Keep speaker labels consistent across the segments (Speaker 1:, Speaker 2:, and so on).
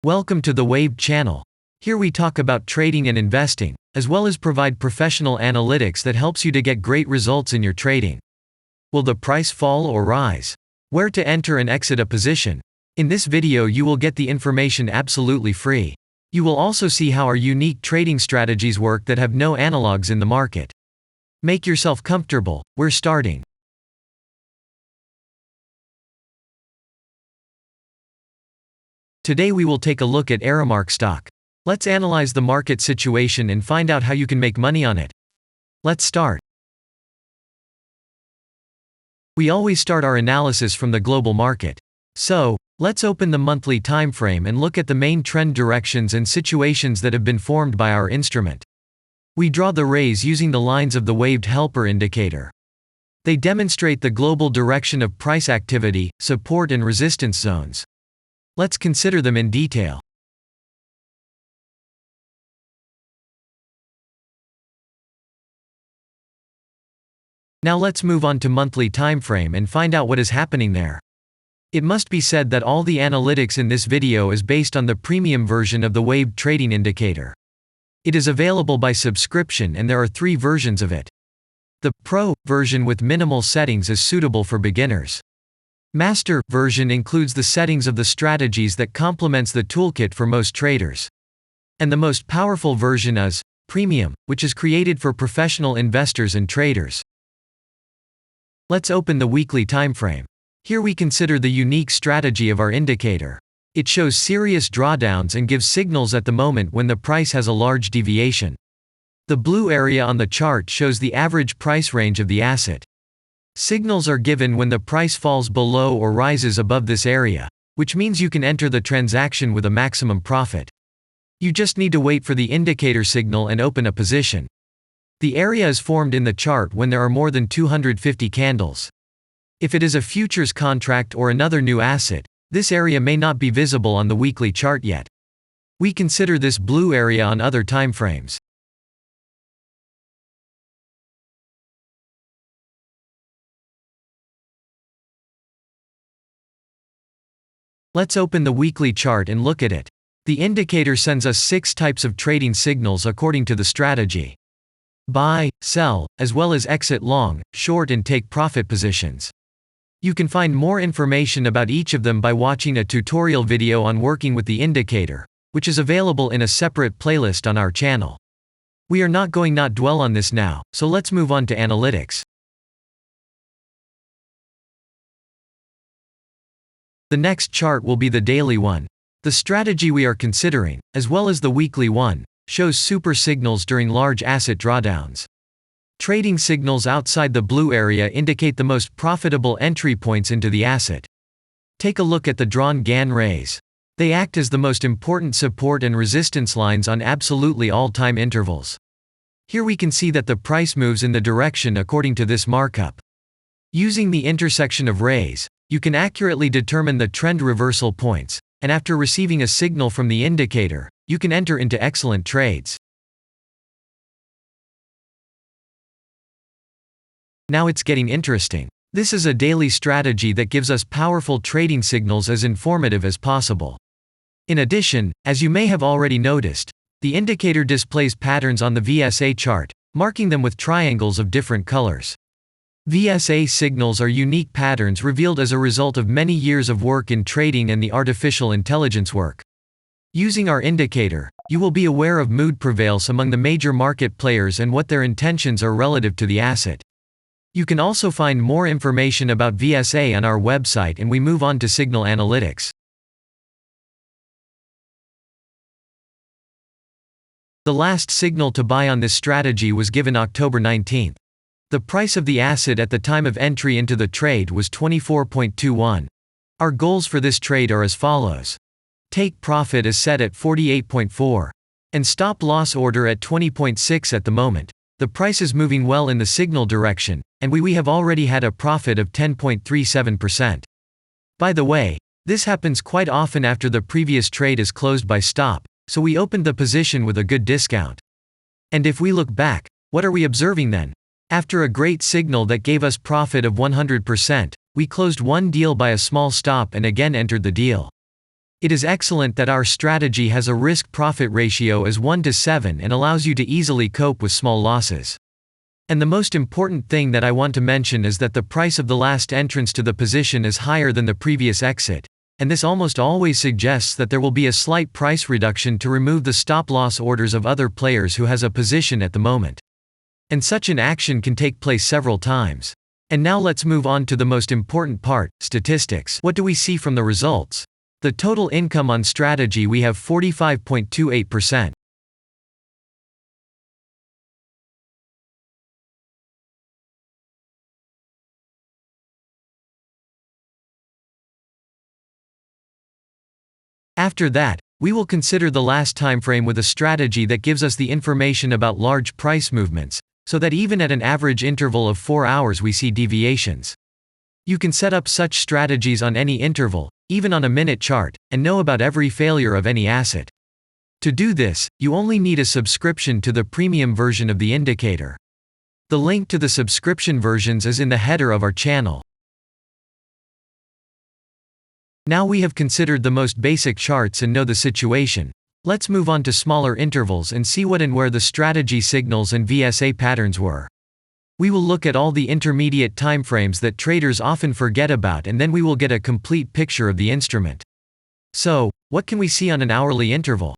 Speaker 1: Welcome to the Waved channel. Here we talk about trading and investing, as well as provide professional analytics that helps you to get great results in your trading. Will the price fall or rise? Where to enter and exit a position? In this video you will get the information absolutely free. You will also see how our unique trading strategies work that have no analogs in the market. Make yourself comfortable, we're starting. Today we will take a look at Aramark stock. Let's analyze the market situation and find out how you can make money on it. Let's start. We always start our analysis from the global market. So, let's open the monthly time frame and look at the main trend directions and situations that have been formed by our instrument. We draw the rays using the lines of the waved helper indicator. They demonstrate the global direction of price activity, support and resistance zones. Let's consider them in detail. Now let's move on to monthly time frame and find out what is happening there. It must be said that all the analytics in this video is based on the premium version of the waved trading indicator. It is available by subscription and there are 3 versions of it. The Pro version with minimal settings is suitable for beginners. Master version includes the settings of the strategies that complements the toolkit for most traders. And the most powerful version is Premium, which is created for professional investors and traders. Let's open the weekly time frame. Here we consider the unique strategy of our indicator. It shows serious drawdowns and gives signals at the moment when the price has a large deviation. The blue area on the chart shows the average price range of the asset. Signals are given when the price falls below or rises above this area, which means you can enter the transaction with a maximum profit. You just need to wait for the indicator signal and open a position. The area is formed in the chart when there are more than 250 candles. If it is a futures contract or another new asset, this area may not be visible on the weekly chart yet. We consider this blue area on other time frames. Let's open the weekly chart and look at it. The indicator sends us 6 types of trading signals according to the strategy. Buy, sell, as well as exit long, short and take profit positions. You can find more information about each of them by watching a tutorial video on working with the indicator, which is available in a separate playlist on our channel. We are not going to dwell on this now, so let's move on to analytics. The next chart will be the daily one. The strategy we are considering, as well as the weekly one, shows super signals during large asset drawdowns. Trading signals outside the blue area indicate the most profitable entry points into the asset. Take a look at the drawn Gann rays. They act as the most important support and resistance lines on absolutely all time intervals. Here we can see that the price moves in the direction according to this markup. Using the intersection of rays, you can accurately determine the trend reversal points, and after receiving a signal from the indicator, you can enter into excellent trades. Now it's getting interesting. This is a daily strategy that gives us powerful trading signals as informative as possible. In addition, as you may have already noticed, the indicator displays patterns on the VSA chart, marking them with triangles of different colors. VSA signals are unique patterns revealed as a result of many years of work in trading and the artificial intelligence work. Using our indicator, you will be aware of mood prevails among the major market players and what their intentions are relative to the asset. You can also find more information about VSA on our website, and we move on to signal analytics. The last signal to buy on this strategy was given October 19th. The price of the asset at the time of entry into the trade was 24.21. Our goals for this trade are as follows. Take profit is set at 48.4. And stop loss order at 20.6 at the moment. The price is moving well in the signal direction, and we have already had a profit of 10.37%. By the way, this happens quite often after the previous trade is closed by stop, so we opened the position with a good discount. And if we look back, what are we observing then? After a great signal that gave us profit of 100%, we closed one deal by a small stop and again entered the deal. It is excellent that our strategy has a risk-profit ratio as 1 to 7 and allows you to easily cope with small losses. And the most important thing that I want to mention is that the price of the last entrance to the position is higher than the previous exit, and this almost always suggests that there will be a slight price reduction to remove the stop-loss orders of other players who has a position at the moment. And such an action can take place several times. And now let's move on to the most important part, statistics. What do we see from the results? The total income on strategy, we have 45.28%. After that, we will consider the last time frame with a strategy that gives us the information about large price movements, so that even at an average interval of 4 hours we see deviations. You can set up such strategies on any interval, even on a minute chart, and know about every failure of any asset. To do this, you only need a subscription to the premium version of the indicator. The link to the subscription versions is in the header of our channel. Now we have considered the most basic charts and know the situation. Let's move on to smaller intervals and see what and where the strategy signals and VSA patterns were. We will look at all the intermediate timeframes that traders often forget about, and then we will get a complete picture of the instrument. So, what can we see on an hourly interval?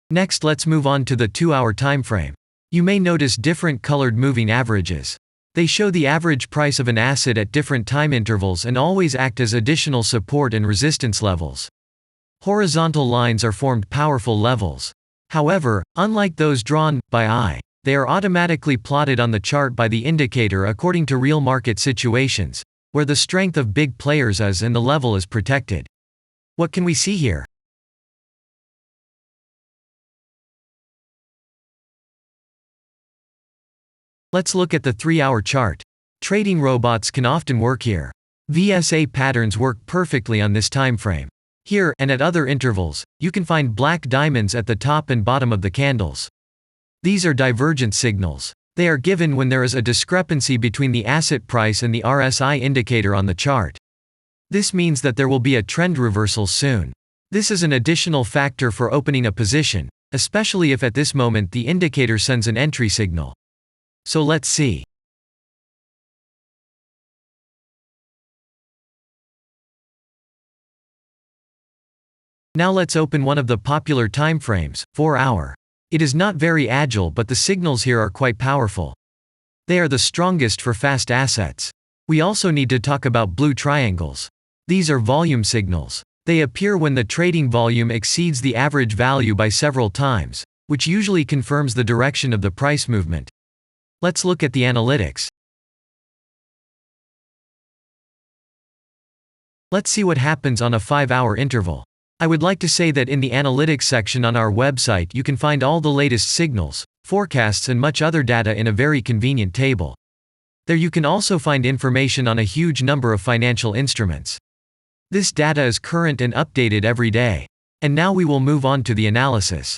Speaker 1: Next, let's move on to the 2-hour timeframe. You may notice different colored moving averages. They show the average price of an asset at different time intervals and always act as additional support and resistance levels. Horizontal lines are formed powerful levels. However, unlike those drawn by eye, they are automatically plotted on the chart by the indicator according to real market situations, where the strength of big players is and the level is protected. What can we see here? Let's look at the 3-hour chart. Trading robots can often work here. VSA patterns work perfectly on this time frame. Here, and at other intervals, you can find black diamonds at the top and bottom of the candles. These are divergent signals. They are given when there is a discrepancy between the asset price and the RSI indicator on the chart. This means that there will be a trend reversal soon. This is an additional factor for opening a position, especially if at this moment the indicator sends an entry signal. So let's see. Now let's open one of the popular timeframes, 4-hour. It is not very agile, but the signals here are quite powerful. They are the strongest for fast assets. We also need to talk about blue triangles. These are volume signals. They appear when the trading volume exceeds the average value by several times, which usually confirms the direction of the price movement. Let's look at the analytics. Let's see what happens on a 5-hour interval. I would like to say that in the analytics section on our website you can find all the latest signals, forecasts and much other data in a very convenient table. There you can also find information on a huge number of financial instruments. This data is current and updated every day. And now we will move on to the analysis.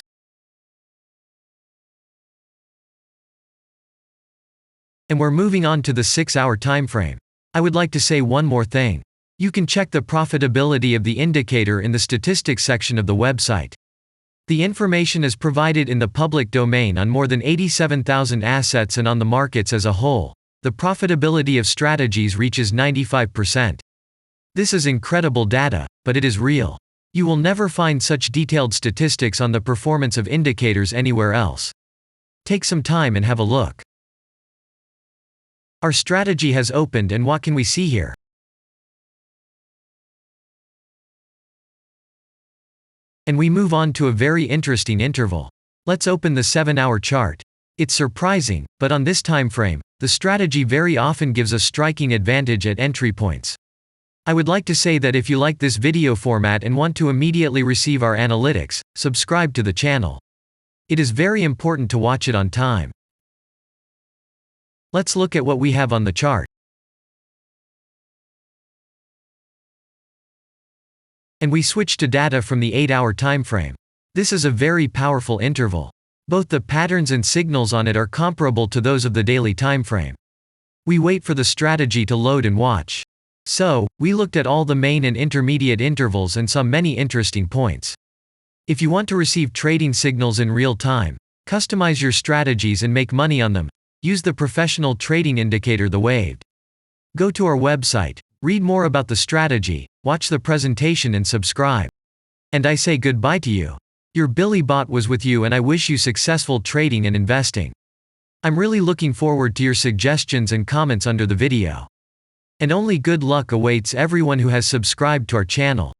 Speaker 1: And we're moving on to the 6-hour timeframe. I would like to say one more thing. You can check the profitability of the indicator in the statistics section of the website. The information is provided in the public domain on more than 87,000 assets, and on the markets as a whole, the profitability of strategies reaches 95%. This is incredible data, but it is real. You will never find such detailed statistics on the performance of indicators anywhere else. Take some time and have a look. Our strategy has opened, and what can we see here? And we move on to a very interesting interval. Let's open the 7-hour chart. It's surprising, but on this time frame, the strategy very often gives a striking advantage at entry points. I would like to say that if you like this video format and want to immediately receive our analytics, subscribe to the channel. It is very important to watch it on time. Let's look at what we have on the chart. And we switch to data from the 8-hour time frame. This is a very powerful interval. Both the patterns and signals on it are comparable to those of the daily time frame. We wait for the strategy to load and watch. So, we looked at all the main and intermediate intervals and saw many interesting points. If you want to receive trading signals in real time, customize your strategies and make money on them, use the professional trading indicator, the waved. Go to our website, read more about the strategy, watch the presentation and subscribe. And I say goodbye to you. Your Billy Bot was with you, and I wish you successful trading and investing. I'm really looking forward to your suggestions and comments under the video. And only good luck awaits everyone who has subscribed to our channel.